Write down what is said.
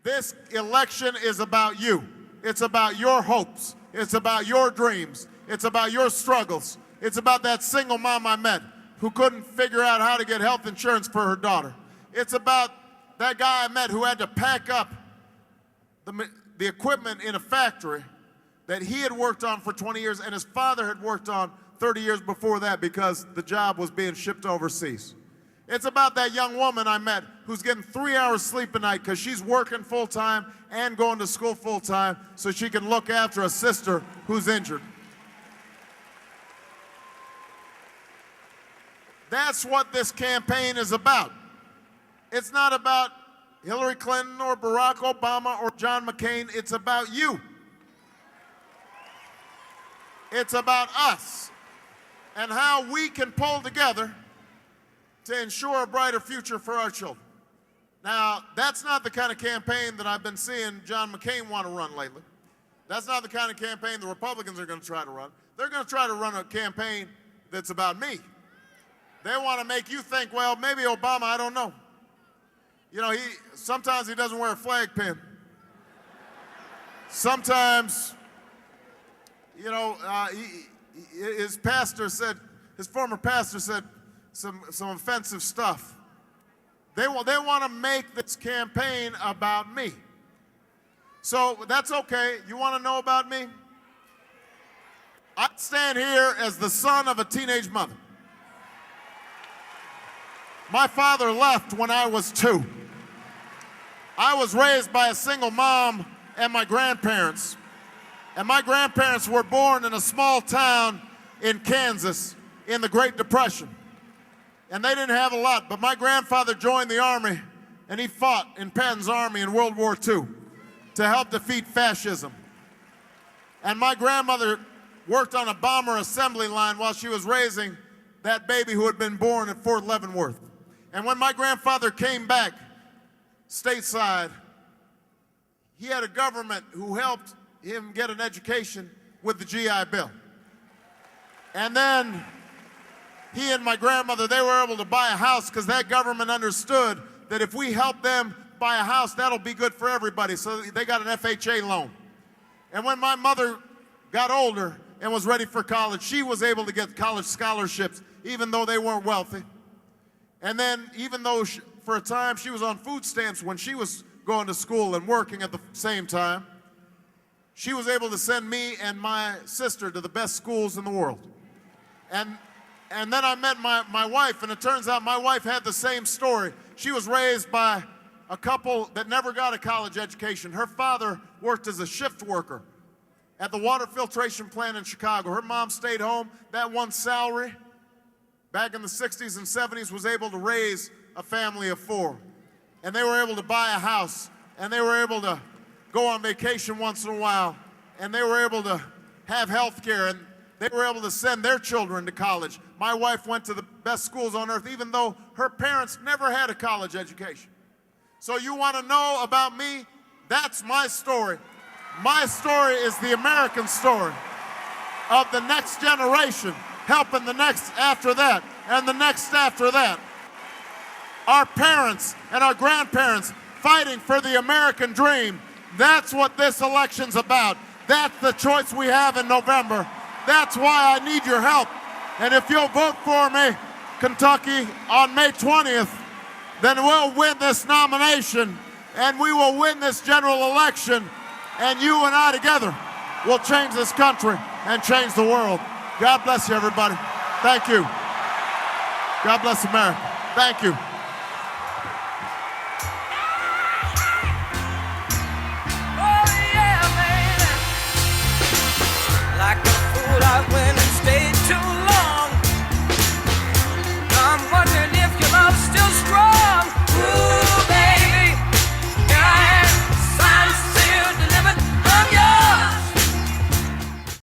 This election is about you. It's about your hopes. It's about your dreams. It's about your struggles. It's about that single mom I met who couldn't figure out how to get health insurance for her daughter. It's about that guy I met who had to pack up the equipment in a factory that he had worked on for 20 years and his father had worked on 30 years before that because the job was being shipped overseas. It's about that young woman I met who's getting 3 hours sleep a night because she's working full-time and going to school full-time so she can look after a sister who's injured. That's what this campaign is about. It's not about Hillary Clinton or Barack Obama or John McCain. It's about you. It's about us and how we can pull together to ensure a brighter future for our children. Now, that's not the kind of campaign that I've been seeing John McCain want to run lately. That's not the kind of campaign the Republicans are going to try to run. They're going to try to run a campaign that's about me. They want to make you think, well, maybe Obama, I don't know. You know, sometimes he doesn't wear a flag pin. Sometimes, you know, his former pastor said some offensive stuff. They want to make this campaign about me. So that's okay. You want to know about me? I stand here as the son of a teenage mother. My father left when I was 2. I was raised by a single mom and my grandparents. And my grandparents were born in a small town in Kansas in the Great Depression. And they didn't have a lot, but my grandfather joined the Army and he fought in Patton's Army in World War II to help defeat fascism. And my grandmother worked on a bomber assembly line while she was raising that baby who had been born at Fort Leavenworth. And when my grandfather came back stateside, he had a government who helped him get an education with the GI Bill. And then he and my grandmother, they were able to buy a house because that government understood that if we help them buy a house, that'll be good for everybody. So they got an FHA loan. And when my mother got older and was ready for college, she was able to get college scholarships, even though they weren't wealthy. And then even though for a time she was on food stamps when she was going to school and working at the same time, she was able to send me and my sister to the best schools in the world. And then I met my wife, and it turns out my wife had the same story. She was raised by a couple that never got a college education. Her father worked as a shift worker at the water filtration plant in Chicago. Her mom stayed home. That one salary back in the 60s and 70s was able to raise a family of 4. And they were able to buy a house, and they were able to go on vacation once in a while, and they were able to have health care, and they were able to send their children to college. My wife went to the best schools on earth, even though her parents never had a college education. So you want to know about me? That's my story. My story is the American story of the next generation, helping the next after that, and the next after that. Our parents and our grandparents fighting for the American dream. That's what this election's about. That's the choice we have in November. That's why I need your help. And if you'll vote for me, Kentucky, on May 20th, then we'll win this nomination and we will win this general election, and you and I together will change this country and change the world. God bless you, everybody. Thank you. God bless America. Thank you.